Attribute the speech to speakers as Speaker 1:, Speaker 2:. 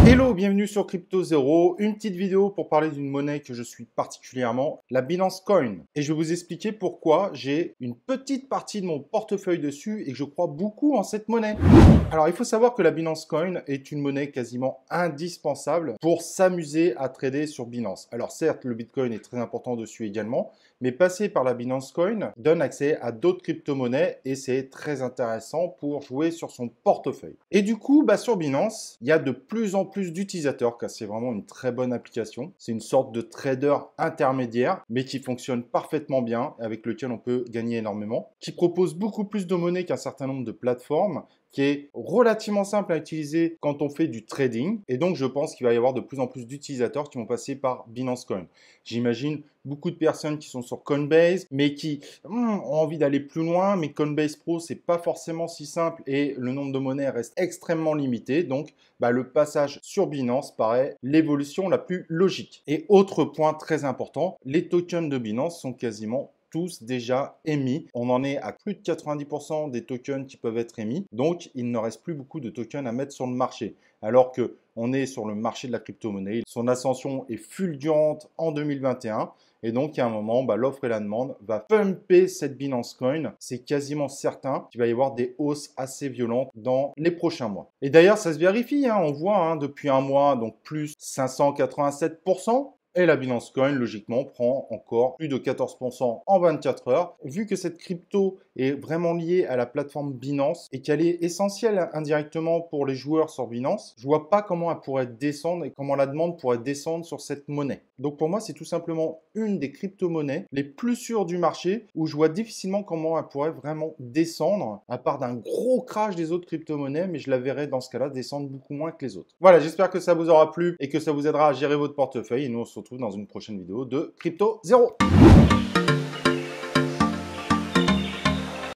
Speaker 1: Hello, bienvenue sur Crypto Zero, une petite vidéo pour parler d'une monnaie que je suis particulièrement, la Binance Coin. Et je vais vous expliquer pourquoi j'ai une petite partie de mon portefeuille dessus et que je crois beaucoup en cette monnaie. Alors il faut savoir que la Binance Coin est une monnaie quasiment indispensable pour s'amuser à trader sur Binance. Alors certes, le Bitcoin est très important dessus également, mais passer par la Binance Coin donne accès à d'autres crypto-monnaies et c'est très intéressant pour jouer sur son portefeuille. Et du coup, sur Binance, il y a de plus en plus d'utilisateurs car c'est vraiment une très bonne application. C'est une sorte de trader intermédiaire mais qui fonctionne parfaitement bien, avec lequel on peut gagner énormément, qui propose beaucoup plus de monnaies qu'un certain nombre de plateformes, qui est relativement simple à utiliser quand on fait du trading. Et donc, je pense qu'il va y avoir de plus en plus d'utilisateurs qui vont passer par Binance Coin. J'imagine beaucoup de personnes qui sont sur Coinbase, mais qui ont envie d'aller plus loin. Mais Coinbase Pro, c'est pas forcément si simple et le nombre de monnaies reste extrêmement limité. Donc, le passage sur Binance paraît l'évolution la plus logique. Et autre point très important, les tokens de Binance sont quasiment tous déjà émis. On en est à plus de 90% des tokens qui peuvent être émis. Donc, il ne reste plus beaucoup de tokens à mettre sur le marché. Alors que on est sur le marché de la crypto-monnaie. Son ascension est fulgurante en 2021. Et donc, il y a un moment, l'offre et la demande va pumper cette Binance Coin. C'est quasiment certain qu'il va y avoir des hausses assez violentes dans les prochains mois. Et d'ailleurs, ça se vérifie. On voit depuis un mois, donc plus 587%. Et la Binance Coin, logiquement, prend encore plus de 14% en 24 heures. Vu que cette crypto est vraiment liée à la plateforme Binance et qu'elle est essentielle indirectement pour les joueurs sur Binance, je vois pas comment elle pourrait descendre et comment la demande pourrait descendre sur cette monnaie. Donc pour moi, c'est tout simplement une des crypto-monnaies les plus sûres du marché où je vois difficilement comment elle pourrait vraiment descendre, à part d'un gros crash des autres crypto-monnaies, mais je la verrais dans ce cas-là descendre beaucoup moins que les autres. Voilà, j'espère que ça vous aura plu et que ça vous aidera à gérer votre portefeuille. Et nous, on se retrouve dans une prochaine vidéo de Crypto Zero.